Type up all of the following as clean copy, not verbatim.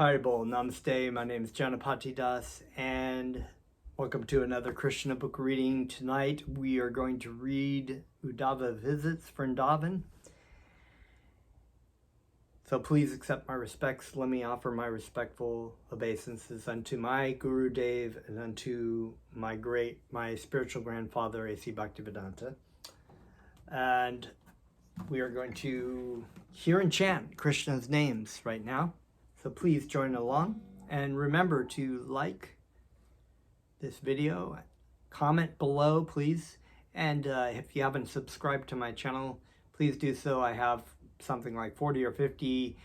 Haribol, Namaste. My name is Janapati Das, and welcome to another Krishna book reading. Tonight we are going to read Uddhava Visits Vrindavan. So please accept my respects. Let me offer my respectful obeisances unto my Guru Dev and unto my spiritual grandfather, A.C. Bhaktivedanta. And we are going to hear and chant Krishna's names right now. So please join along, and remember to like this video, comment below please, and if you haven't subscribed to my channel, please do so. I have something like 40 or 50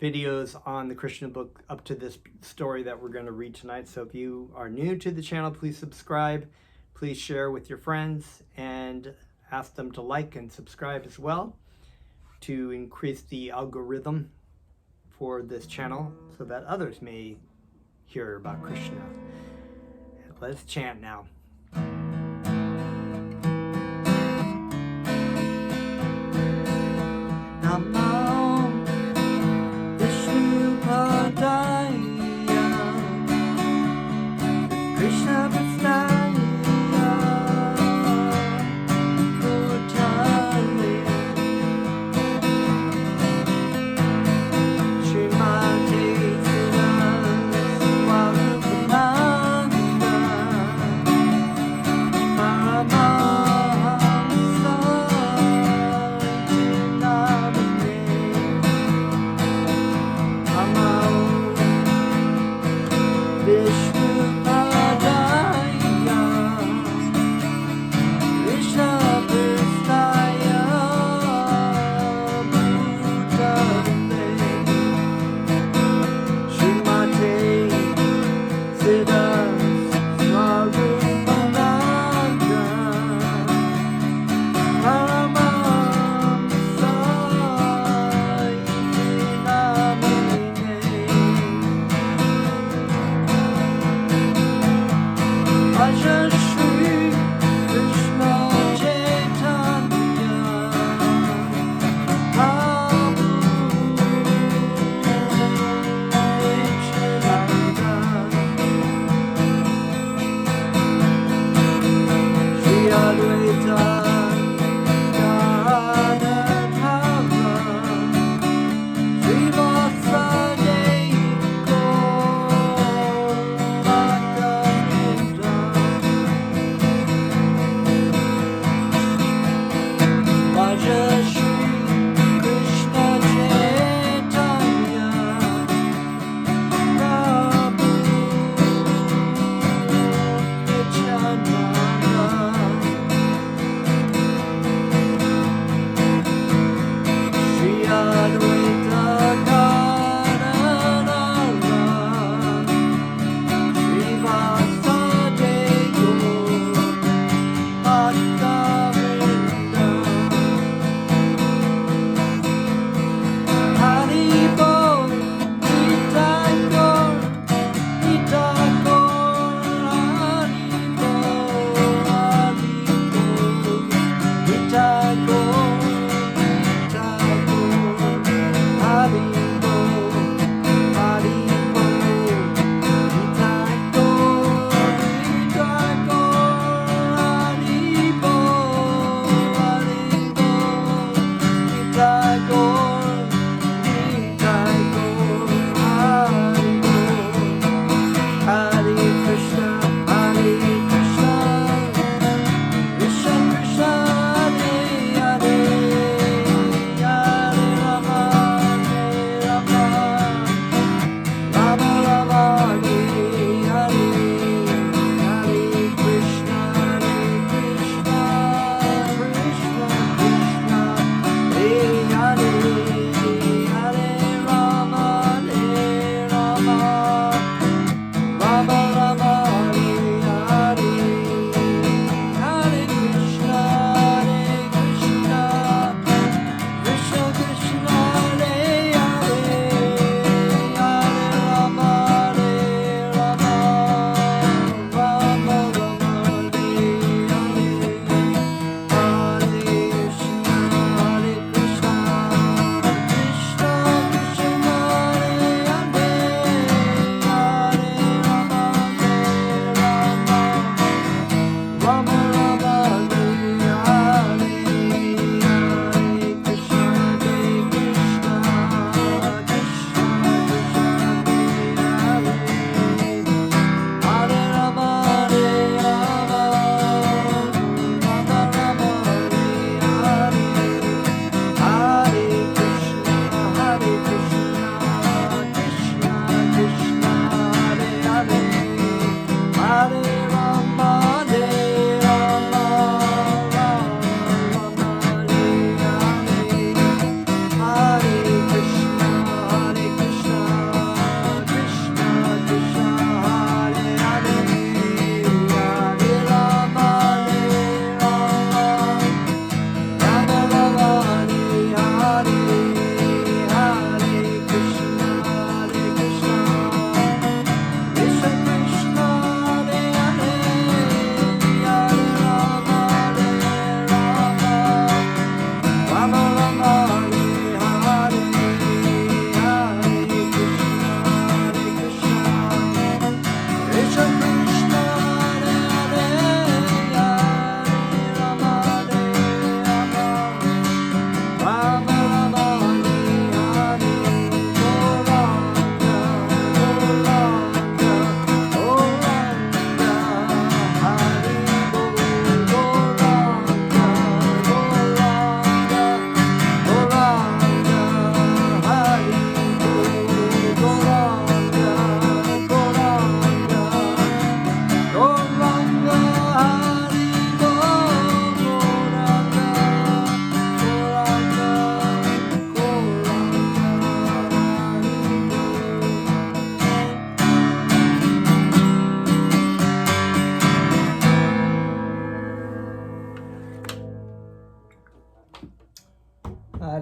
videos on the Krishna book up to this story that we're going to read tonight. So if you are new to the channel, please subscribe, please share with your friends, and ask them to like and subscribe as well to increase the algorithm for this channel so that others may hear about Krishna. Let's chant now. Namo Vishnu Padaya Krishna Vastaya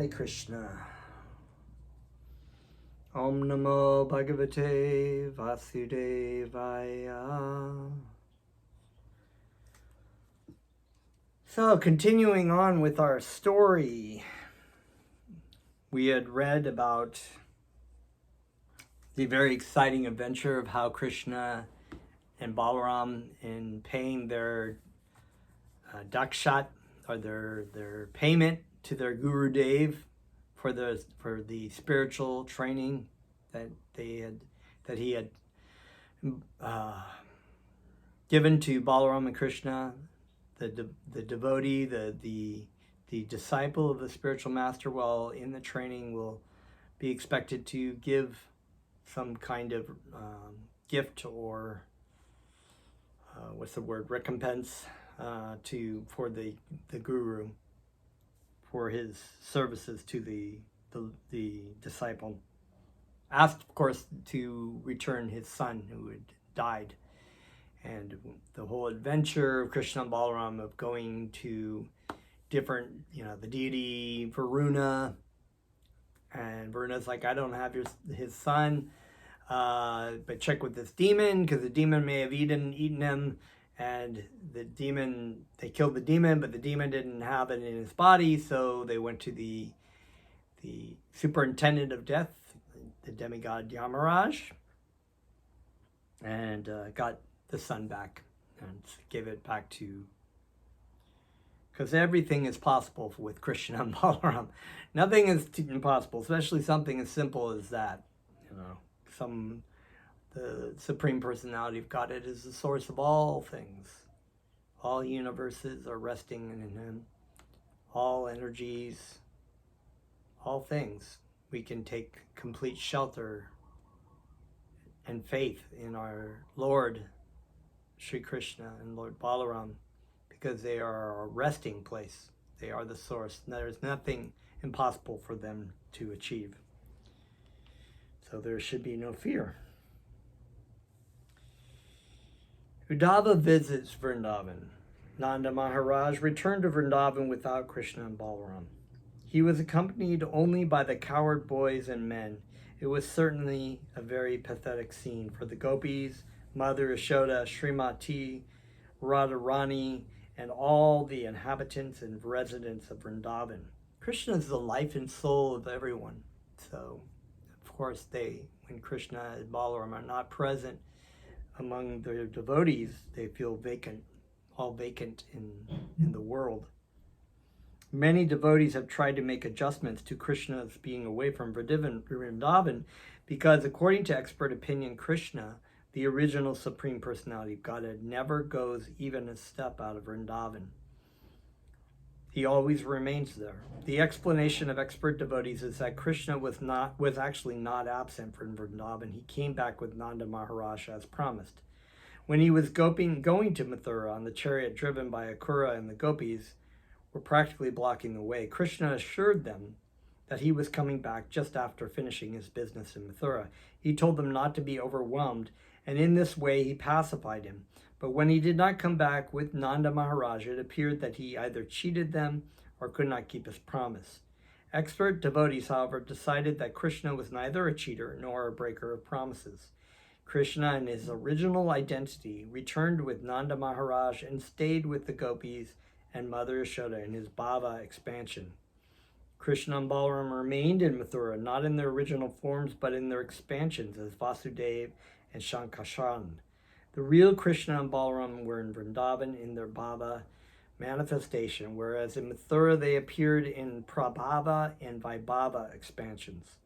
Krishna. Om Namo Bhagavate Vasudevaya. So, continuing on with our story, we had read about the very exciting adventure of how Krishna and Balaram, in paying their dakshat, or their payment to their Guru Dev for the spiritual training that he had given to Balaram and Krishna, the devotee, the disciple of the spiritual master, while in the training, will be expected to give some kind of gift or recompense for the guru for his services to the disciple. Asked, of course, to return his son who had died. And the whole adventure of Krishna and Balaram of going to different, the deity Varuna, and Varuna's like, I don't have his son, but check with this demon, because the demon may have eaten him, and they killed the demon, but the demon didn't have it in his body, so they went to the superintendent of death, the demigod Yamaraj, and got the son back and gave it back to, because everything is possible with Krishna and Balaram. Nothing is impossible, especially something as simple as that. The Supreme Personality of Godhead is the source of all things. All universes are resting in him. All energies, all things. We can take complete shelter and faith in our Lord Sri Krishna and Lord Balaram, because they are our resting place. They are the source. There is nothing impossible for them to achieve. So there should be no fear. Uddhava visits Vrindavan. Nanda Maharaj returned to Vrindavan without Krishna and Balaram. He was accompanied only by the coward boys and men. It was certainly a very pathetic scene for the gopis, Mother Yashoda, Srimati, Radharani, and all the inhabitants and residents of Vrindavan. Krishna is the life and soul of everyone. So, of course, when Krishna and Balaram are not present among their devotees, they feel vacant, all vacant in the world. Many devotees have tried to make adjustments to Krishna's being away from Vrindavan because, according to expert opinion, Krishna, the original Supreme Personality of Godhead, never goes even a step out of Vrindavan. He always remains there. The explanation of expert devotees is that Krishna was actually not absent from Vrindavan. He came back with Nanda Maharaj as promised. When he was going to Mathura on the chariot driven by Akura and the gopis were practically blocking the way, Krishna assured them that he was coming back just after finishing his business in Mathura. He told them not to be overwhelmed, and in this way he pacified him. But when he did not come back with Nanda Maharaj, it appeared that he either cheated them or could not keep his promise. Expert devotees, however, decided that Krishna was neither a cheater nor a breaker of promises. Krishna, in his original identity, returned with Nanda Maharaj and stayed with the gopis and Mother Yashoda in his bhava expansion. Krishna and Balaram remained in Mathura, not in their original forms, but in their expansions as Vasudeva and Shankashan. The real Krishna and Balaram were in Vrindavan in their bhava manifestation, whereas in Mathura they appeared in prabhava and vaibhava expansions.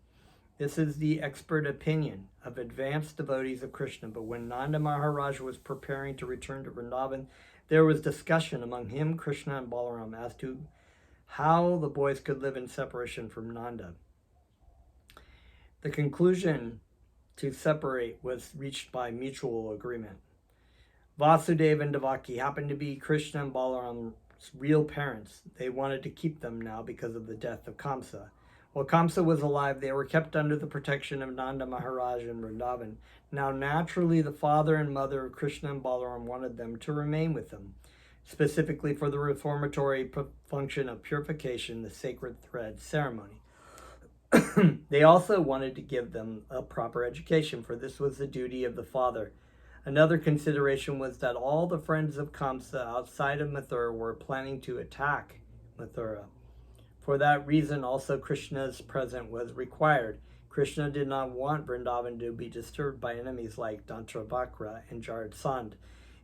This is the expert opinion of advanced devotees of Krishna, but when Nanda Maharaj was preparing to return to Vrindavan, there was discussion among him, Krishna, and Balaram as to how the boys could live in separation from Nanda. The conclusion to separate was reached by mutual agreement. Vasudeva and Devaki happened to be Krishna and Balaram's real parents. They wanted to keep them now because of the death of Kamsa. While Kamsa was alive, they were kept under the protection of Nanda Maharaj in Vrindavan. Now, naturally, the father and mother of Krishna and Balaram wanted them to remain with them. specifically for the reformatory function of purification, the sacred thread ceremony. They also wanted to give them a proper education, for this was the duty of the father. Another consideration was that all the friends of Kamsa outside of Mathura were planning to attack Mathura. For that reason, also Krishna's presence was required. Krishna did not want Vrindavan to be disturbed by enemies like Dantravakra and Jarasandha.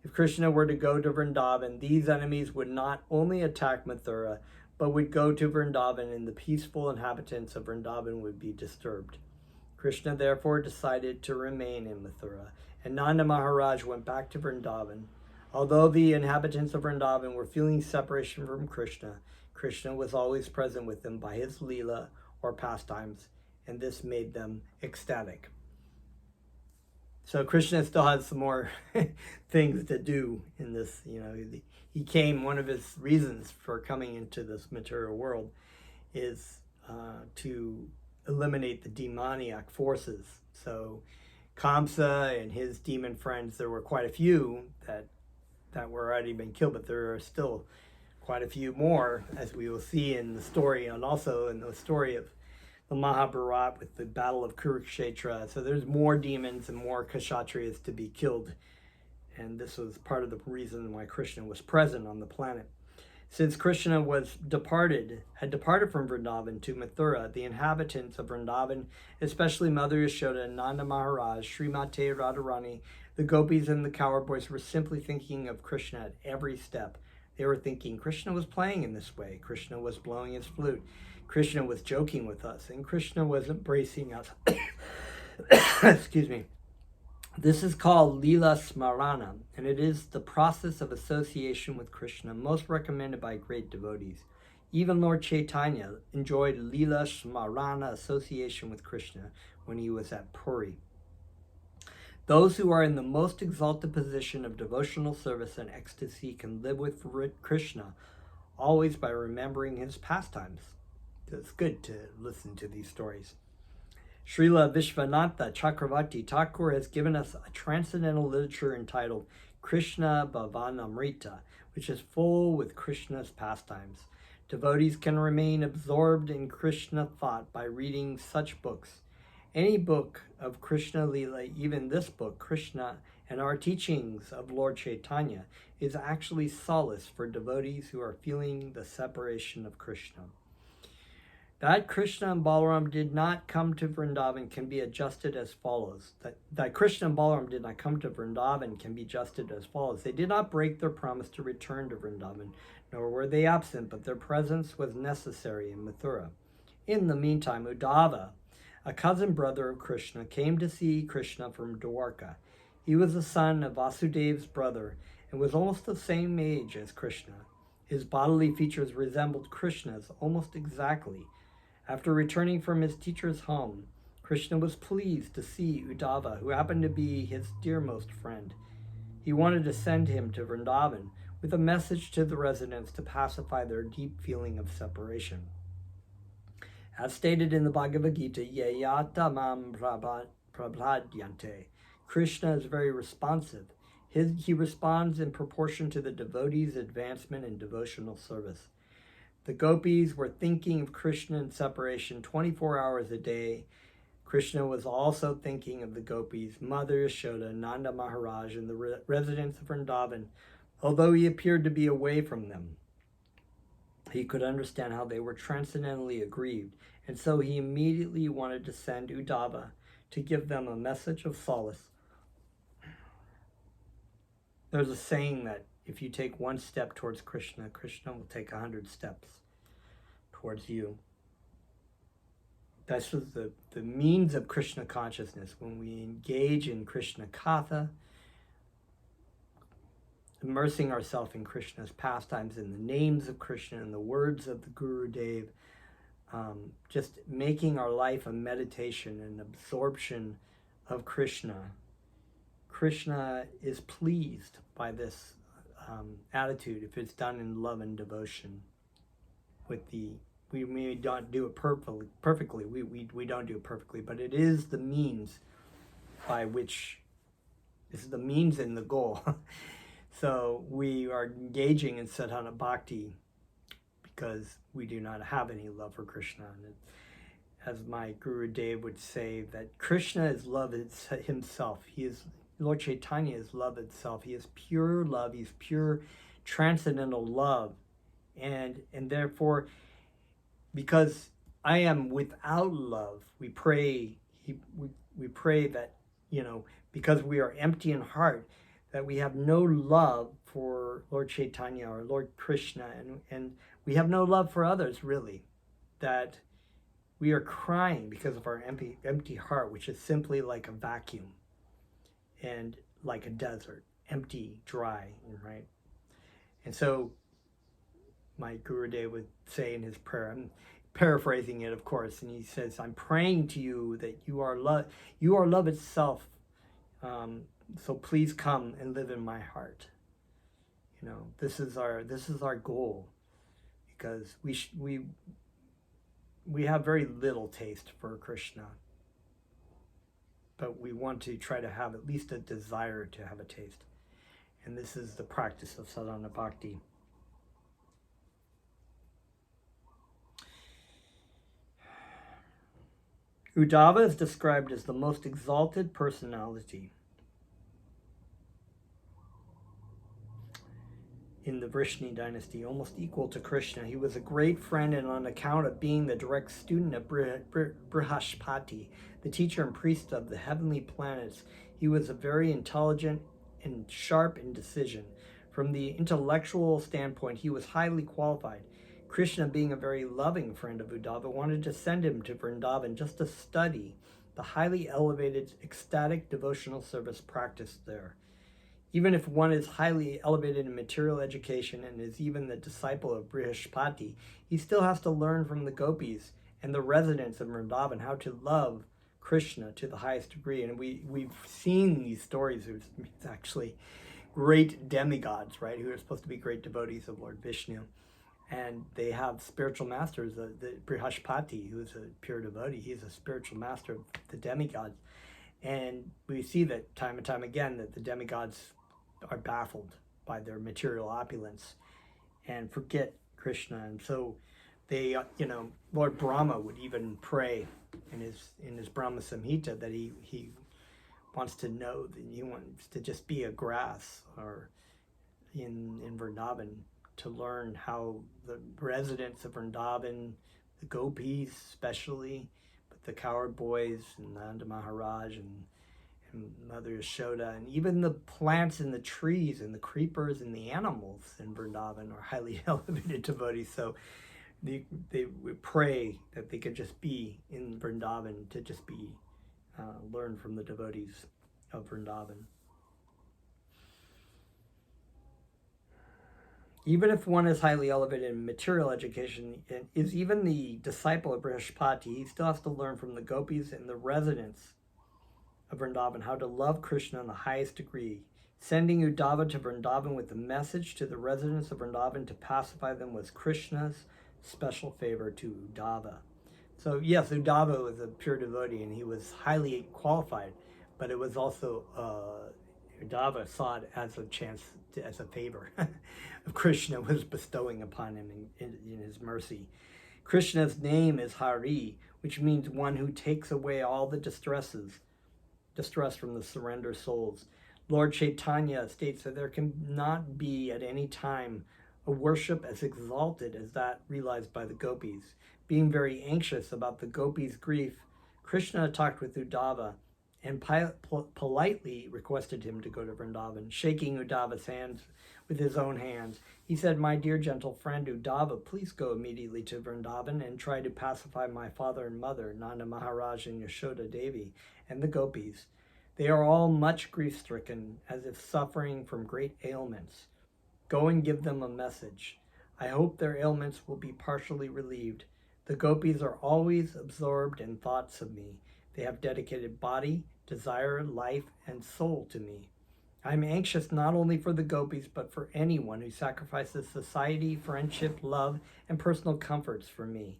If Krishna were to go to Vrindavan, these enemies would not only attack Mathura, but would go to Vrindavan, and the peaceful inhabitants of Vrindavan would be disturbed. Krishna therefore decided to remain in Mathura, and Nanda Maharaj went back to Vrindavan. Although the inhabitants of Vrindavan were feeling separation from Krishna, Krishna was always present with them by his Leela or pastimes, and this made them ecstatic. So Krishna still has some more things to do in this. He came, one of his reasons for coming into this material world is to eliminate the demoniac forces. So Kamsa and his demon friends, there were quite a few that were already been killed, but there are still quite a few more, as we will see in the story, and also in the story of the Mahabharat with the Battle of Kurukshetra. So there's more demons and more Kshatriyas to be killed. And this was part of the reason why Krishna was present on the planet. Since Krishna had departed from Vrindavan to Mathura, the inhabitants of Vrindavan, especially Mother Yashoda and Nanda Maharaj, Srimati Radharani, the gopis and the cowherd boys were simply thinking of Krishna at every step. They were thinking Krishna was playing in this way. Krishna was blowing his flute. Krishna was joking with us, and Krishna was embracing us. Excuse me. This is called Leela Smarana, and it is the process of association with Krishna most recommended by great devotees. Even Lord Chaitanya enjoyed Leela Smarana association with Krishna when he was at Puri. Those who are in the most exalted position of devotional service and ecstasy can live with Krishna always by remembering his pastimes. It's good to listen to these stories. Srila Vishwanatha Chakravarti Thakur has given us a transcendental literature entitled Krishna Bhavanamrita, which is full with Krishna's pastimes. Devotees can remain absorbed in Krishna thought by reading such books. Any book of Krishna Leela, even this book, Krishna and our teachings of Lord Chaitanya, is actually solace for devotees who are feeling the separation of Krishna. That Krishna and Balaram did not come to Vrindavan can be adjusted as follows. That Krishna and Balaram did not come to Vrindavan can be adjusted as follows. They did not break their promise to return to Vrindavan, nor were they absent, but their presence was necessary in Mathura. In the meantime, Uddhava, a cousin brother of Krishna, came to see Krishna from Dwarka. He was the son of Vasudev's brother and was almost the same age as Krishna. His bodily features resembled Krishna's almost exactly. After returning from his teacher's home, Krishna was pleased to see Uddhava, who happened to be his dearmost friend. He wanted to send him to Vrindavan with a message to the residents to pacify their deep feeling of separation. As stated in the Bhagavad Gita, Yayata mam prabhadyante, Krishna is very responsive. He responds in proportion to the devotee's advancement in devotional service. The gopis were thinking of Krishna in separation 24 hours a day. Krishna was also thinking of the gopis, Mother Yashoda, Nanda Maharaj, and the residents of Vrindavan. Although he appeared to be away from them, he could understand how they were transcendently aggrieved, and so he immediately wanted to send Uddhava to give them a message of solace. There's a saying that if you take one step towards Krishna, Krishna will take 100 steps towards you. This was the means of Krishna consciousness. When we engage in Krishna Katha, immersing ourselves in Krishna's pastimes, in the names of Krishna, and the words of the Gurudev, just making our life a meditation and absorption of Krishna. Krishna is pleased by this attitude if it's done in love and devotion. We may not do it perfectly. We don't do it perfectly, but it is the means by which, this is the means and the goal. So we are engaging in sadhana bhakti because we do not have any love for Krishna. And as my Guru Dev would say, that Krishna is love himself. He is, Lord Chaitanya is love itself. He is pure love. He's pure transcendental love. And therefore, because I am without love, we pray, we pray that, because we are empty in heart, that we have no love for Lord Chaitanya or Lord Krishna, and we have no love for others, really, that we are crying because of our empty heart, which is simply like a vacuum and like a desert, empty, dry, right? And so my Gurudev would say in his prayer, I'm paraphrasing it, of course, and he says, I'm praying to you that you are love itself. So please come and live in my heart. This is our goal, because we have very little taste for Krishna, but we want to try to have at least a desire to have a taste. And this is the practice of sadhana bhakti. Uddhava is described as the most exalted personality in the Vrishni dynasty, almost equal to Krishna. He was a great friend, and on account of being the direct student of Brihaspati, the teacher and priest of the heavenly planets, he was a very intelligent and sharp in decision. From the intellectual standpoint, he was highly qualified. Krishna, being a very loving friend of Uddhava, wanted to send him to Vrindavan just to study the highly elevated ecstatic devotional service practiced there. Even if one is highly elevated in material education and is even the disciple of Brihaspati, he still has to learn from the gopis and the residents of Vrindavan how to love Krishna to the highest degree. And we've seen these stories. It's actually great demigods, right, who are supposed to be great devotees of Lord Vishnu. And they have spiritual masters. The Brihaspati, who is a pure devotee, he's a spiritual master of the demigods. And we see that time and time again that the demigods are baffled by their material opulence and forget Krishna. And so they, Lord Brahma would even pray in his Brahma Samhita that he wants to know, that he wants to just be a grass or in Vrindavan, to learn how the residents of Vrindavan, the gopis especially, but the cowherd boys and Nanda Maharaj and Mother Yashoda, and even the plants and the trees and the creepers and the animals in Vrindavan are highly elevated devotees. So they would pray that they could just be in Vrindavan, to just be learn from the devotees of Vrindavan. Even if one is highly elevated in material education, is even the disciple of Brihaspati, he still has to learn from the gopis and the residents of Vrindavan how to love Krishna in the highest degree. Sending Uddhava to Vrindavan with a message to the residents of Vrindavan to pacify them was Krishna's special favor to Uddhava. So yes, Uddhava was a pure devotee and he was highly qualified, but it was also Uddhava saw it as a chance, as a favor of Krishna was bestowing upon him in his mercy. Krishna's name is Hari, which means one who takes away all the distress from the surrender souls. Lord Chaitanya states that there cannot be at any time a worship as exalted as that realized by the gopis. Being very anxious about the gopis' grief, Krishna talked with Uddhava and politely requested him to go to Vrindavan. Shaking Uddhava's hands with his own hands, he said, "My dear gentle friend Uddhava, please go immediately to Vrindavan and try to pacify my father and mother, Nanda Maharaj and Yashoda Devi, and the gopis. They are all much grief-stricken, as if suffering from great ailments. Go and give them a message. I hope their ailments will be partially relieved. The gopis are always absorbed in thoughts of me. They have dedicated body, desire, life, and soul to me. I am anxious not only for the gopis, but for anyone who sacrifices society, friendship, love, and personal comforts for me.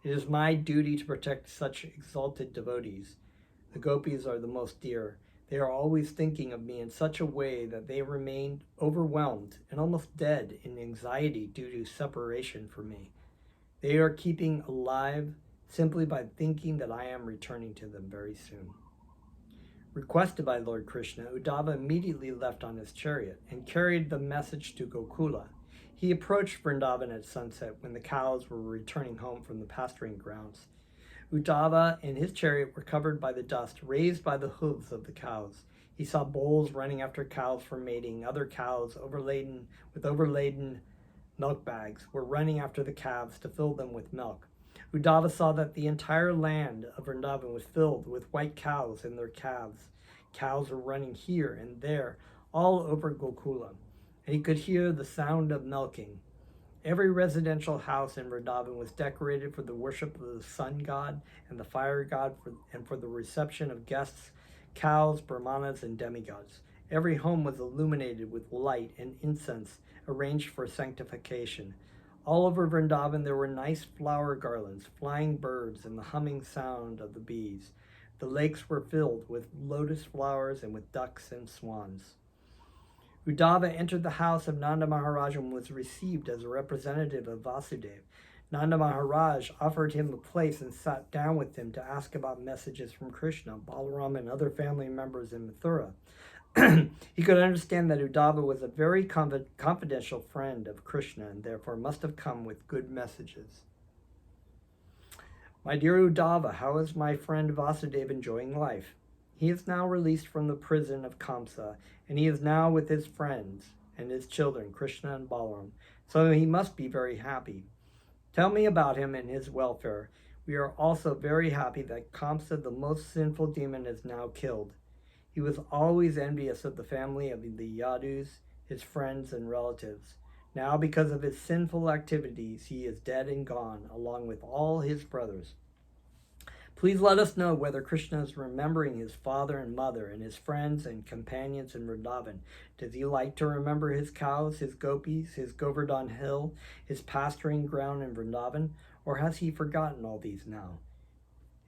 It is my duty to protect such exalted devotees. The gopis are the most dear. They are always thinking of me in such a way that they remain overwhelmed and almost dead in anxiety due to separation from me. They are keeping alive simply by thinking that I am returning to them very soon. Requested by Lord Krishna, Uddhava immediately left on his chariot and carried the message to Gokula. He approached Vrindavan at sunset when the cows were returning home from the pasturing grounds. Uddhava and his chariot were covered by the dust raised by the hooves of the cows. He saw bulls running after cows for mating. Other cows, overladen milk bags, were running after the calves to fill them with milk. Uddhava saw that the entire land of Vrindavan was filled with white cows and their calves. Cows were running here and there, all over Gokula, and he could hear the sound of milking. Every residential house in Vrindavan was decorated for the worship of the sun god and the fire god and for the reception of guests, cows, brahmanas, and demigods. Every home was illuminated with light and incense arranged for sanctification. All over Vrindavan there were nice flower garlands, flying birds, and the humming sound of the bees. The lakes were filled with lotus flowers and with ducks and swans. Uddhava entered the house of Nanda Maharaj and was received as a representative of Vasudeva. Nanda Maharaj offered him a place and sat down with him to ask about messages from Krishna, Balaram, and other family members in Mathura. He could understand that Uddhava was a very confidential friend of Krishna and therefore must have come with good messages. My dear Uddhava, how is my friend Vasudeva enjoying life? He is now released from the prison of Kamsa, and he is now with his friends and his children, Krishna and Balaram, so he must be very happy. Tell me about him and his welfare. We are also very happy that Kamsa, the most sinful demon, is now killed. He was always envious of the family of the Yadus, his friends and relatives. Now, because of his sinful activities, he is dead and gone, along with all his brothers. Please let us know whether Krishna is remembering his father and mother and his friends and companions in Vrindavan. Does he like to remember his cows, his gopis, his Govardhan hill, his pasturing ground in Vrindavan, or has he forgotten all these now?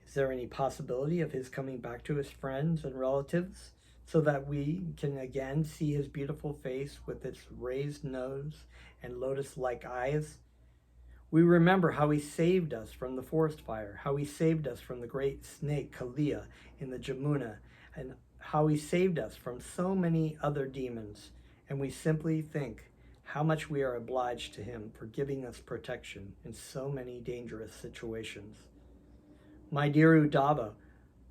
Is there any possibility of his coming back to his friends and relatives so that we can again see his beautiful face with its raised nose and lotus-like eyes? We remember how he saved us from the forest fire, how he saved us from the great snake Kalia in the Jamuna, and how he saved us from so many other demons. And we simply think how much we are obliged to him for giving us protection in so many dangerous situations. My dear Uddhava,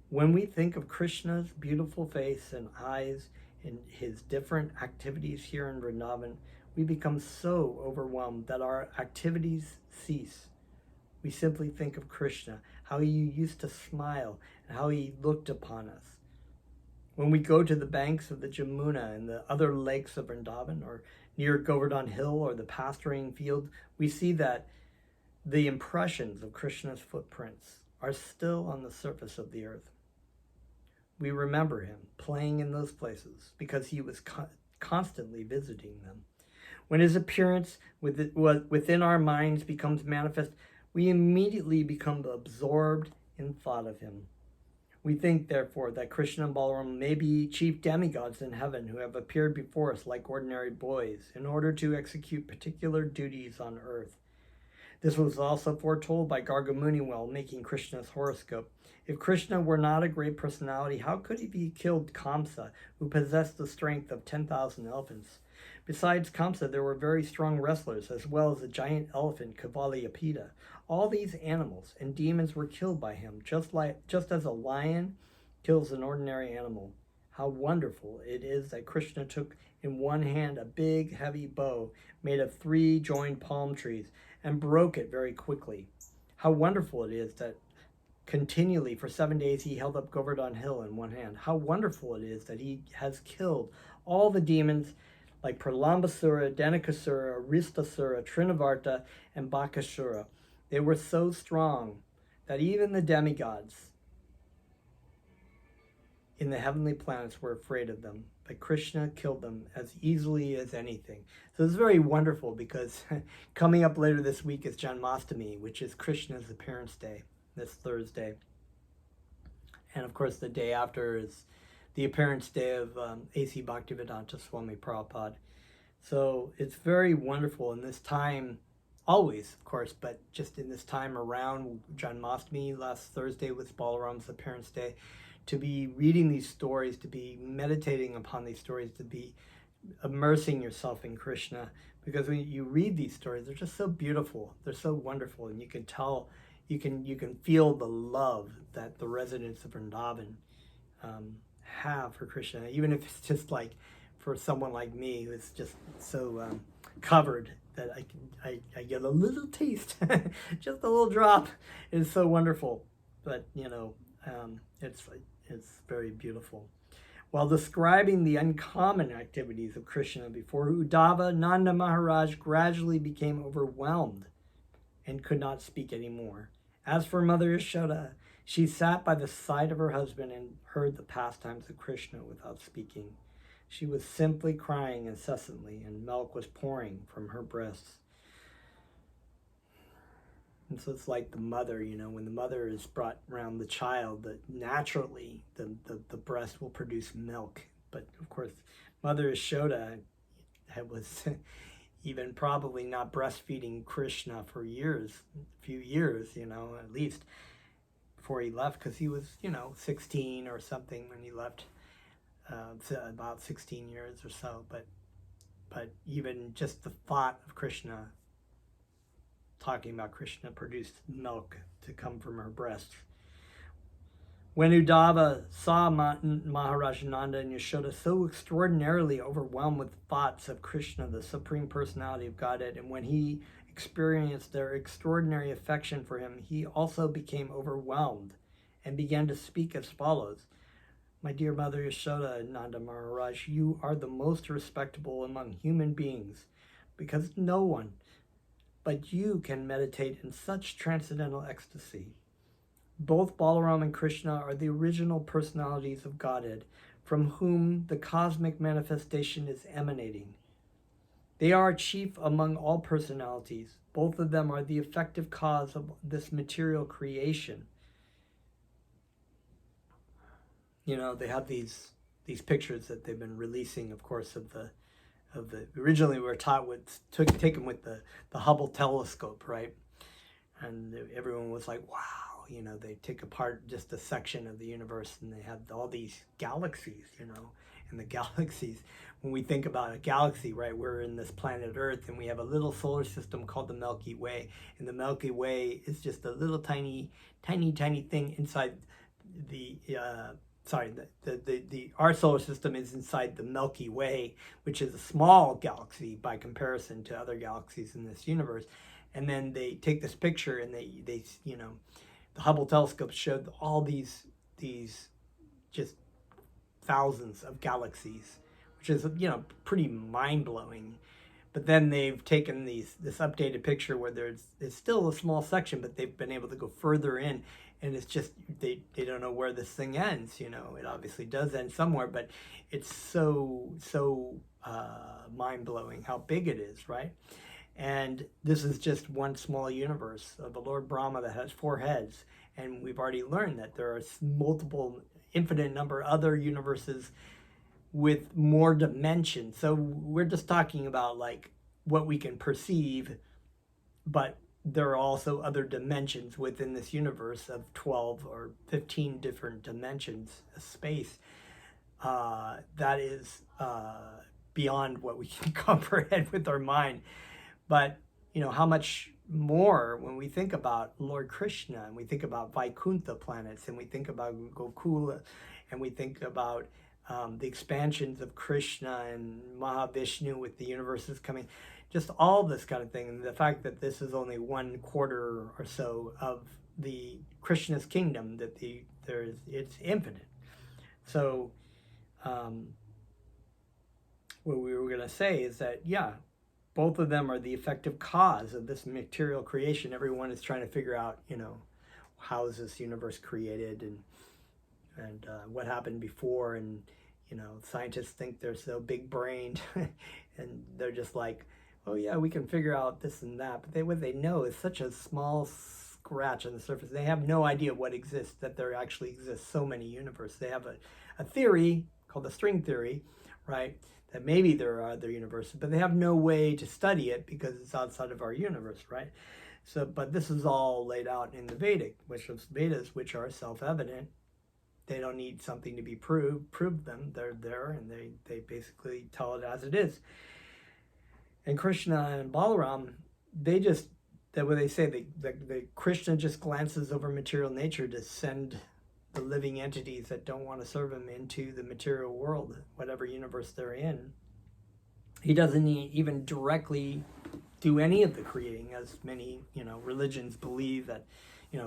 when we think of Krishna's beautiful face and eyes and his different activities here in Vrindavan, we become so overwhelmed that our activities cease. We simply think of Krishna, how he used to smile and how he looked upon us. When we go to the banks of the Jamuna and the other lakes of Vrindavan or near Govardhan Hill or the pasturing field, we see that the impressions of Krishna's footprints are still on the surface of the earth. We remember him playing in those places because he was constantly visiting them. When his appearance within our minds becomes manifest, we immediately become absorbed in thought of him. We think, therefore, that Krishna and Balaram may be chief demigods in heaven who have appeared before us like ordinary boys in order to execute particular duties on earth. This was also foretold by Gargamuni while making Krishna's horoscope. If Krishna were not a great personality, how could he be killed Kamsa, who possessed the strength of 10,000 elephants? Besides Kamsa, there were very strong wrestlers, as well as a giant elephant, Kavaliyapita. All these animals and demons were killed by him, just as a lion kills an ordinary animal. How wonderful it is that Krishna took in one hand a big, heavy bow made of 3 joined palm trees and broke it very quickly. How wonderful it is that continually for 7 days he held up Govardhan Hill in one hand. How wonderful it is that he has killed all the demons like Pralambasura, Denakasura, Aristasura, Trinavarta, and Bakasura. They were so strong that even the demigods in the heavenly planets were afraid of them, but Krishna killed them as easily as anything. So it's very wonderful because coming up later this week is Janmashtami, which is Krishna's appearance day, this Thursday. And of course the day after is the appearance day of A.C. Bhaktivedanta Swami Prabhupada. So it's very wonderful in this time, always, of course, but just in this time around Janmashtami, last Thursday was Balaram's appearance day, to be reading these stories, to be meditating upon these stories, to be immersing yourself in Krishna. Because when you read these stories, they're just so beautiful, they're so wonderful, and you can tell, you can feel the love that the residents of Vrindavan have for Krishna, even if it's just like for someone like me who's just so covered that I get a little taste, just a little drop. It's so wonderful, but it's very beautiful. While describing the uncommon activities of Krishna before Uddhava, Nanda Maharaj gradually became overwhelmed and could not speak anymore. As for Mother Yashoda, she sat by the side of her husband and heard the pastimes of Krishna without speaking. She was simply crying incessantly, and milk was pouring from her breasts. And so it's like the mother, when the mother is brought around the child, that naturally the breast will produce milk. But of course, Mother Yashoda was even probably not breastfeeding Krishna for years, a few years, at least, before he left, because he was, 16 or something when he left, about 16 years or so. But even just the thought of Krishna, talking about Krishna, produced milk to come from her breast. When Uddhava saw Maharaj Nanda and Yashoda so extraordinarily overwhelmed with thoughts of Krishna, the Supreme Personality of Godhead, and when he experienced their extraordinary affection for him, he also became overwhelmed and began to speak as follows. My dear Mother Yashoda, Nanda Maharaj, you are the most respectable among human beings, because no one but you can meditate in such transcendental ecstasy. Both Balaram and Krishna are the original personalities of Godhead, from whom the cosmic manifestation is emanating. They are chief among all personalities. Both of them are the effective cause of this material creation. They have these pictures that they've been releasing, of course, of the originally we were taught taken with the Hubble telescope, right? And everyone was like, wow, they take apart just a section of the universe and they have all these galaxies, and the galaxies, when we think about a galaxy, right, we're in this planet Earth and we have a little solar system called the Milky Way, and the Milky Way is just a little tiny thing inside our solar system is inside the Milky Way, which is a small galaxy by comparison to other galaxies in this universe. And then they take this picture and they the Hubble telescope showed all these just thousands of galaxies, which is pretty mind-blowing. But then they've taken this updated picture where it's still a small section, but they've been able to go further in, and it's just they don't know where this thing ends. It obviously does end somewhere, but it's so mind-blowing how big it is, right? And this is just one small universe of the Lord Brahma that has 4 heads, and we've already learned that there are multiple, infinite number of other universes with more dimensions. So we're just talking about like what we can perceive, but there are also other dimensions within this universe of 12 or 15 different dimensions of space. That is beyond what we can comprehend with our mind. But how much more when we think about Lord Krishna, and we think about Vaikuntha planets, and we think about Gokula, and we think about the expansions of Krishna and Mahavishnu with the universes coming, just all this kind of thing, and the fact that this is only 1/4 or so of the Krishna's kingdom, that it's infinite. So what we were going to say is that both of them are the effective cause of this material creation. Everyone is trying to figure out, how is this universe created, and what happened before, and scientists think they're so big-brained, and they're just like, oh yeah, we can figure out this and that, but what they know is such a small scratch on the surface. They have no idea what exists, that there actually exists so many universes. They have a theory called the string theory, right? That maybe there are other universes, but they have no way to study it because it's outside of our universe, right? So, but this is all laid out in the Vedas, which are self-evident. They don't need something to be prove them. They're there, and they basically tell it as it is. And Krishna and Balaram, what they say, the Krishna just glances over material nature to send the living entities that don't want to serve him into the material world, whatever universe they're in. He doesn't even directly do any of the creating, as many, religions believe that,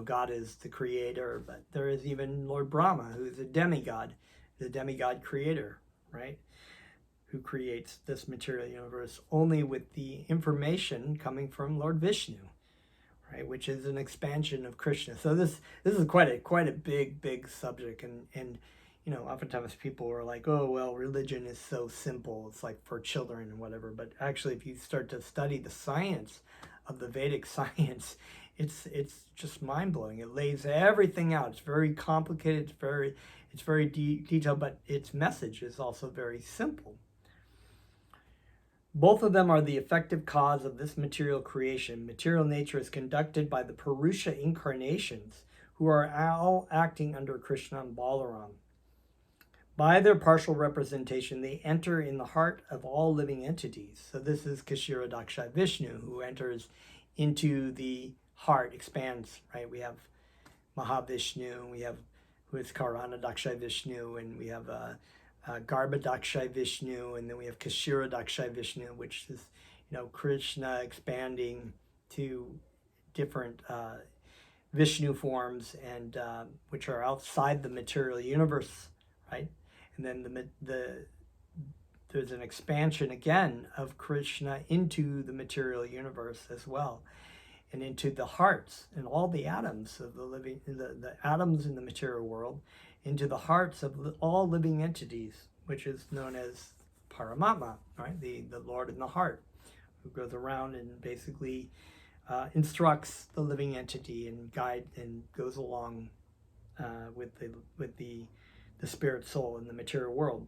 God is the creator, but there is even Lord Brahma, who is a demigod, the demigod creator, right? Who creates this material universe only with the information coming from Lord Vishnu, right? Which is an expansion of Krishna. So this is quite a big subject, and oftentimes people are like, oh well, religion is so simple, it's like for children and whatever. But actually, if you start to study the science of the Vedic science, it's just mind-blowing. It lays everything out. It's very complicated, it's very detailed, but its message is also very simple. Both of them are the effective cause of this material creation. Material nature is conducted by the Purusha incarnations, who are all acting under Krishna and Balaram. By their partial representation, they enter in the heart of all living entities. So this is Kshira Daksha Vishnu, who enters into the heart, expands, right? We have Mahavishnu, we have who is Karana Daksha Vishnu, and we have Garbha Daksha Vishnu, and then we have Kshira Daksha Vishnu, which is, Krishna expanding to different Vishnu forms, and which are outside the material universe, right? And then there's an expansion again of Krishna into the material universe as well, and into the hearts and all the atoms of the living, the atoms in the material world, into the hearts of all living entities, which is known as Paramatma, right? The Lord in the heart, who goes around and basically instructs the living entity and guides and goes along with the spirit soul in the material world.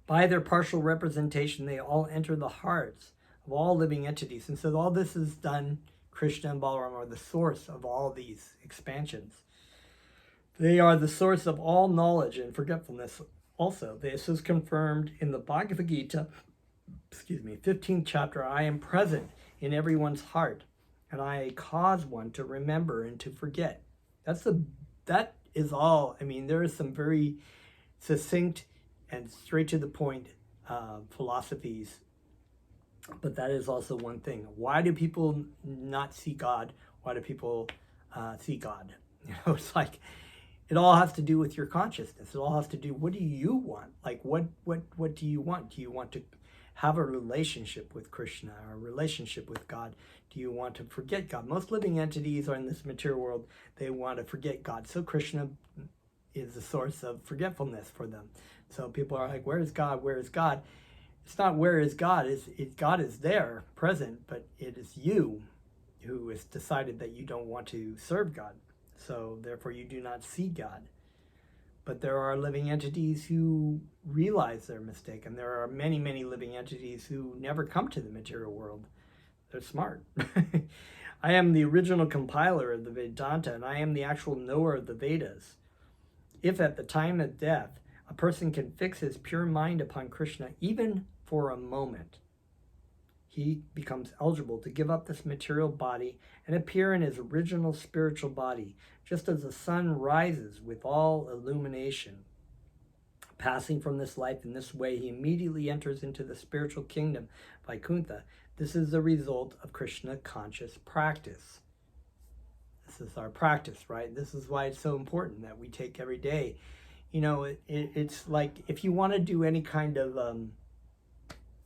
By their partial representation, they all enter the hearts of all living entities. And so all this is done, Krishna and Balaram are the source of all these expansions. They are the source of all knowledge and forgetfulness also. This is confirmed in the Bhagavad Gita, 15th chapter. I am present in everyone's heart, and I cause one to remember and to forget. That is all. I mean, there is some very succinct and straight to the point philosophies, but that is also one thing. Why do people not see God? Why do people see God? It's like, it all has to do with your consciousness. It all has to do, what do you want? Like, what do you want? Do you want to have a relationship with Krishna, or a relationship with God? Do you want to forget God? Most living entities are in this material world, they want to forget God. So Krishna is the source of forgetfulness for them. So people are like, where is God? Where is God? It's not where is God. God is there, present, but it is you who has decided that you don't want to serve God. So therefore you do not see God. But there are living entities who realize their mistake, and there are many, many living entities who never come to the material world. They're smart. I am the original compiler of the Vedanta, and I am the actual knower of the Vedas. If at the time of death, a person can fix his pure mind upon Krishna, even for a moment, he becomes eligible to give up this material body and appear in his original spiritual body, just as the sun rises with all illumination. Passing from this life in this way, he immediately enters into the spiritual kingdom, Vaikuntha. This is the result of Krishna conscious practice. This is our practice, right? This is why it's so important that we take every day. It's like, if you want to do any kind of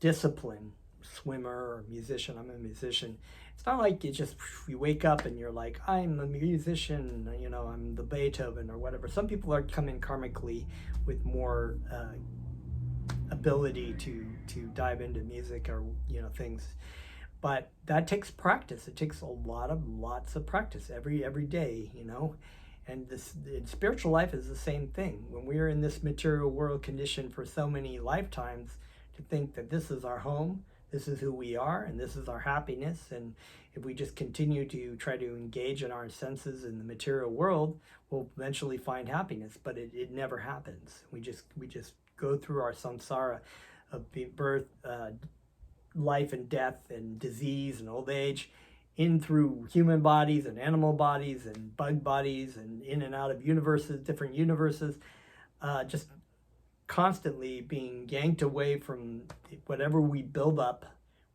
discipline, swimmer or musician, I'm a musician, it's not like you wake up and you're like, I'm a musician, I'm the Beethoven or whatever. Some people are coming karmically with more ability to dive into music or things, But that takes practice. It takes lots of practice every day, you know. And this in spiritual life is the same thing. When we are in this material world conditioned for so many lifetimes to think that this is our home, this is who we are, and this is our happiness, and if we just continue to try to engage in our senses in the material world, we'll eventually find happiness. But it never happens. We just go through our samsara of birth, life and death and disease and old age, in through human bodies and animal bodies and bug bodies and in and out of universes, different universes, just constantly being yanked away from whatever we build up,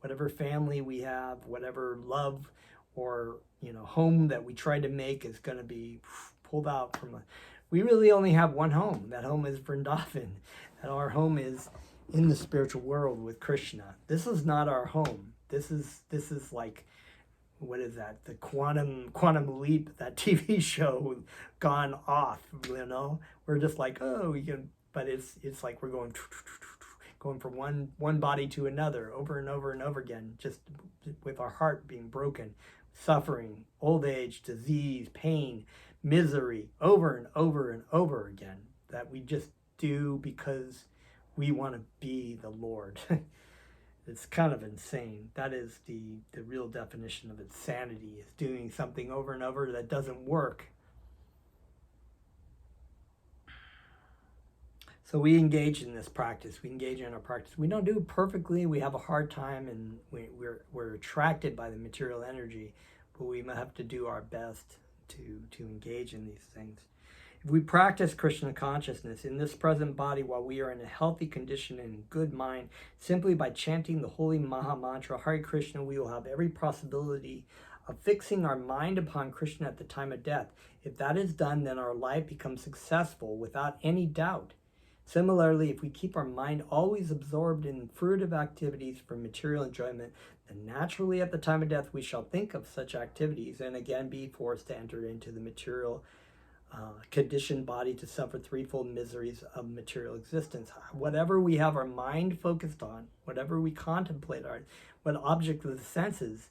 whatever family we have, whatever love or, you know, home that we try to make is going to be pulled out from a, we really only have one home. That home is Vrindavan, and our home is in the spiritual world with Krishna. This is not our home. This is like, what is that? The Quantum Leap, that TV show gone off, you know? We're just like, oh, we can, but it's like we're going from one body to another over and over and over again, just with our heart being broken, suffering, old age, disease, pain, misery, over and over and over again, that we just do because we want to be the Lord. It's kind of insane. That is the real definition of insanity, is doing something over and over that doesn't work. So we engage in this practice. We engage in our practice. We don't do it perfectly. We have a hard time, and we're attracted by the material energy, but we have to do our best to engage in these things. If we practice Krishna consciousness in this present body while we are in a healthy condition and good mind, simply by chanting the holy Maha Mantra, Hare Krishna, we will have every possibility of fixing our mind upon Krishna at the time of death. If that is done, then our life becomes successful without any doubt. Similarly, if we keep our mind always absorbed in fruitive activities for material enjoyment, then naturally at the time of death we shall think of such activities and again be forced to enter into the material conditioned body to suffer threefold miseries of material existence. Whatever we have our mind focused on, whatever we contemplate, what object of the senses,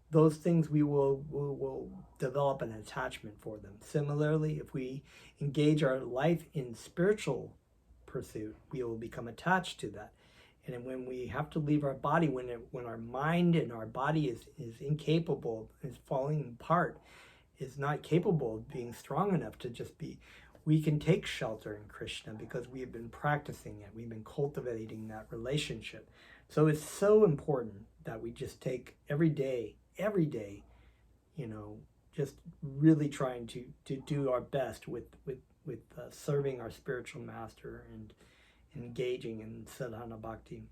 those things we will develop an attachment for them. Similarly, if we engage our life in spiritual pursuit, we will become attached to that. And when we have to leave our body, when our mind and our body is incapable, is falling apart, is not capable of being strong enough to just be, we can take shelter in Krishna because we have been practicing it. We've been cultivating that relationship. So it's so important that we just take every day, you know, just really trying to do our best with serving our spiritual master and engaging in sadhana bhakti.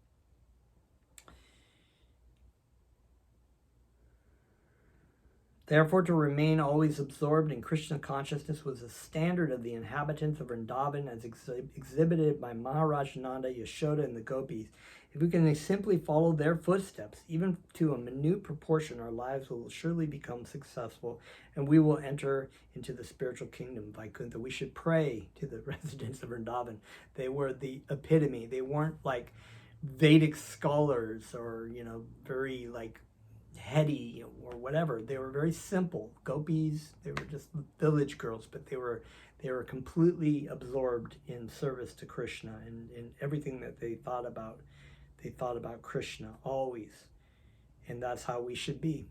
Therefore, to remain always absorbed in Krishna consciousness was the standard of the inhabitants of Vrindavan as exhibited by Maharaj Nanda, Yashoda, and the gopis. If we can simply follow their footsteps, even to a minute proportion, our lives will surely become successful and we will enter into the spiritual kingdom, Vaikuntha. We should pray to the residents of Vrindavan. They were the epitome. They weren't like Vedic scholars or, you know, very like heady or whatever. They were very simple gopis. They were just village girls, but they were completely absorbed in service to Krishna and in everything that they thought about. They thought about Krishna always, and that's how we should be.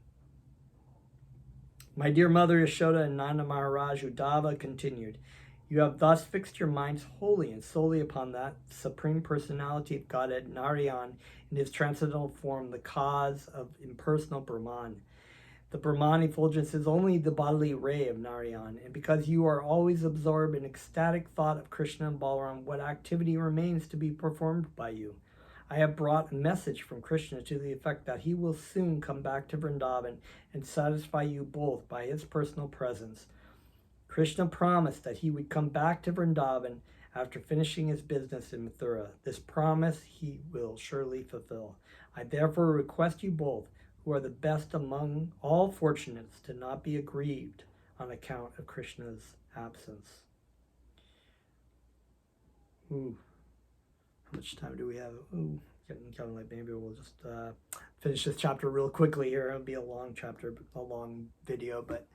My dear mother Yashoda and Nanda Maharaj Uddhava continued, you have thus fixed your minds wholly and solely upon that Supreme Personality of Godhead, Narayan, in his transcendental form, the cause of impersonal Brahman. The Brahman effulgence is only the bodily ray of Narayan, and because you are always absorbed in ecstatic thought of Krishna and Balaram, what activity remains to be performed by you? I have brought a message from Krishna to the effect that he will soon come back to Vrindavan and satisfy you both by his personal presence. Krishna promised that he would come back to Vrindavan after finishing his business in Mathura. This promise he will surely fulfill. I therefore request you both, who are the best among all fortunates, to not be aggrieved on account of Krishna's absence. Ooh. How much time do we have? Ooh, getting kind of like, maybe we'll just finish this chapter real quickly here. It'll be a long chapter, a long video, but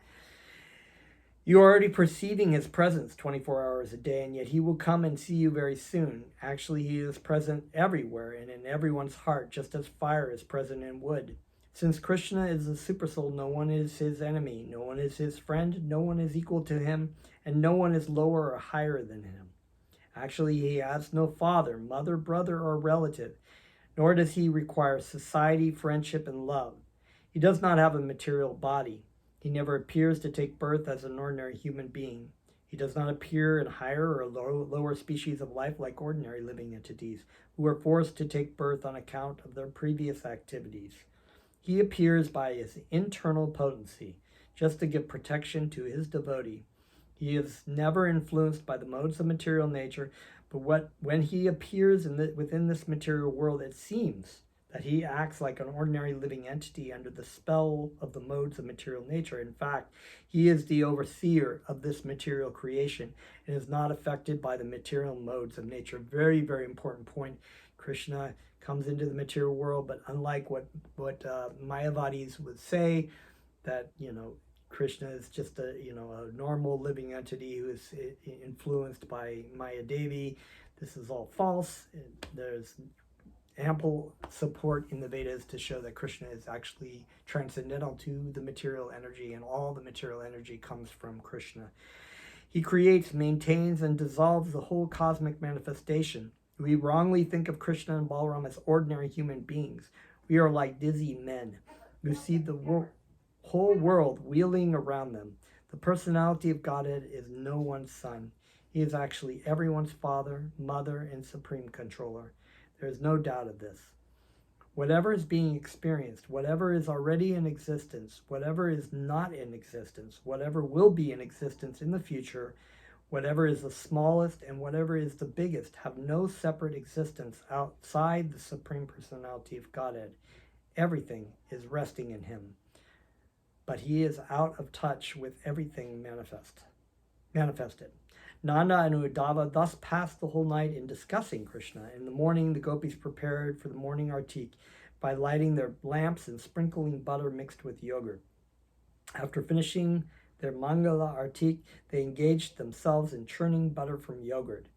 you are already perceiving his presence 24 hours a day, and yet he will come and see you very soon. Actually, he is present everywhere and in everyone's heart, just as fire is present in wood. Since Krishna is the supersoul, no one is his enemy, no one is his friend, no one is equal to him, and no one is lower or higher than him. Actually, he has no father, mother, brother, or relative, nor does he require society, friendship, and love. He does not have a material body. He never appears to take birth as an ordinary human being. He does not appear in higher or lower species of life like ordinary living entities who are forced to take birth on account of their previous activities. He appears by his internal potency, just to give protection to his devotee. He is never influenced by the modes of material nature, but when he appears within this material world, it seems that he acts like an ordinary living entity under the spell of the modes of material nature. In fact, he is the overseer of this material creation and is not affected by the material modes of nature. Very, very important point. Krishna comes into the material world, but unlike what Mayavadis would say, that, Krishna is just a normal living entity who is influenced by Maya Devi. This is all false. There's ample support in the Vedas to show that Krishna is actually transcendental to the material energy, and all the material energy comes from Krishna. He creates, maintains, and dissolves the whole cosmic manifestation. We wrongly think of Krishna and Balaram as ordinary human beings. We are like dizzy men who see the whole world wheeling around them. The personality of Godhead is no one's son. He is actually everyone's father, mother, and supreme controller. There is no doubt of this. Whatever is being experienced, whatever is already in existence, whatever is not in existence, whatever will be in existence in the future, whatever is the smallest and whatever is the biggest, have no separate existence outside the Supreme Personality of Godhead. Everything is resting in him. But he is out of touch with everything manifested. Nanda and Uddhava thus passed the whole night in discussing Krishna. In the morning, the gopis prepared for the morning artik by lighting their lamps and sprinkling butter mixed with yogurt. After finishing their Mangala artik, they engaged themselves in churning butter from yogurt.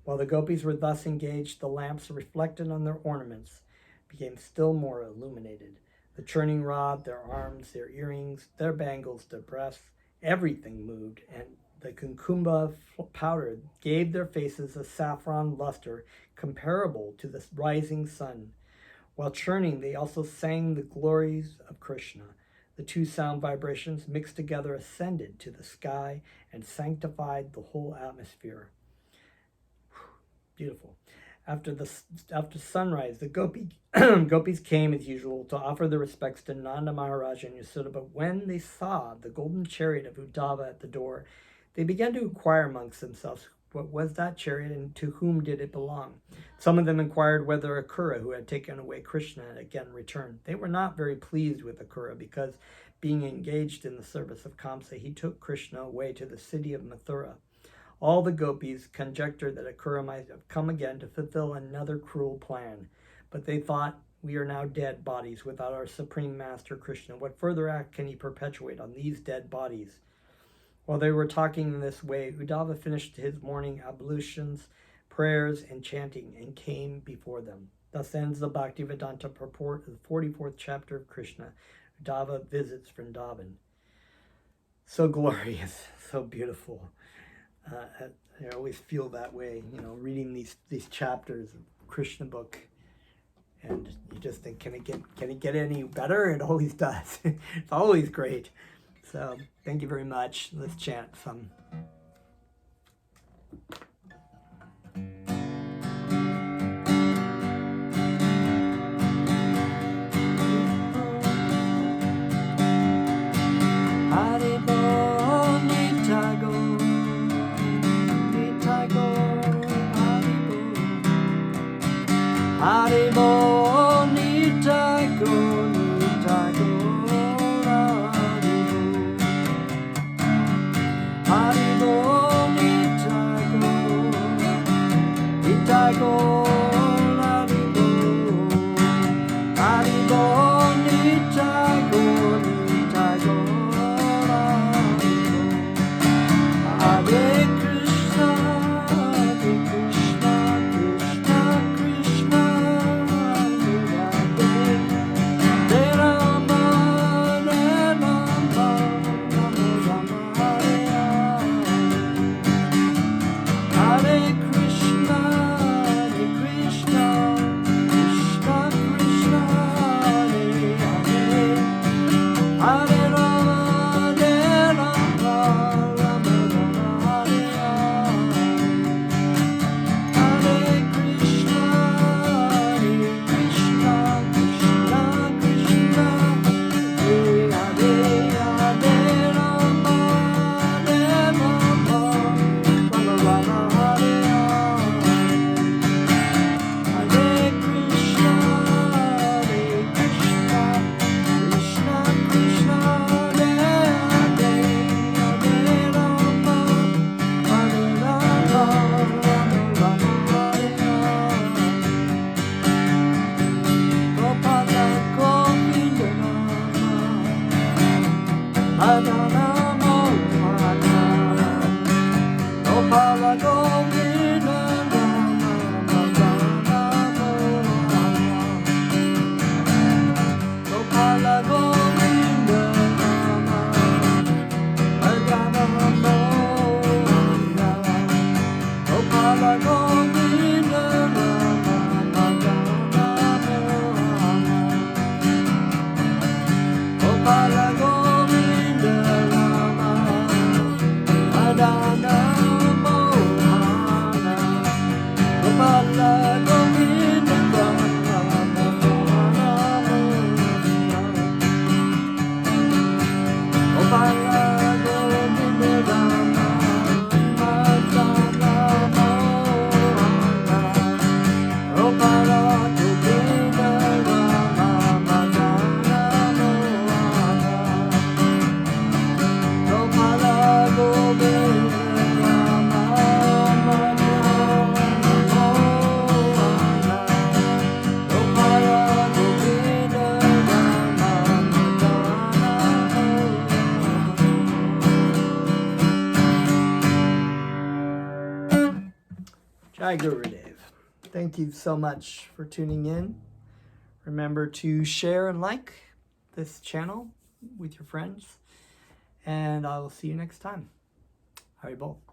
While the gopis were thus engaged, the lamps reflected on their ornaments became still more illuminated. The churning rod, their arms, their earrings, their bangles, their breasts, everything moved, and the kukumba powder gave their faces a saffron luster comparable to the rising sun. While churning, they also sang the glories of Krishna. The two sound vibrations mixed together ascended to the sky and sanctified the whole atmosphere. Beautiful. After sunrise, the gopis came as usual to offer their respects to Nanda Maharaj and Yashoda, but when they saw the golden chariot of Uddhava at the door, they began to inquire amongst themselves, what was that chariot and to whom did it belong? Some of them inquired whether Akura, who had taken away Krishna, had again returned. They were not very pleased with Akura because, being engaged in the service of Kamsa, he took Krishna away to the city of Mathura. All the gopis conjectured that Akura might have come again to fulfill another cruel plan, but they thought, we are now dead bodies without our supreme master Krishna. What further act can he perpetuate on these dead bodies? While they were talking in this way, Uddhava finished his morning ablutions, prayers, and chanting, and came before them. Thus ends the Bhaktivedanta purport of the 44th chapter of Krishna. Uddhava visits Vrindavan. So glorious, so beautiful. I always feel that way, reading these chapters of Krishna book, and you just think, can it get any better? It always does. It's always great. So thank you very much. Let's chant some. Haribo, Nitago, Nitago, Haribo, Nitago, Nitago, Haribo. Jai Gurudev. Thank you so much for tuning in. Remember to share and like this channel with your friends. And I will see you next time. Haribol.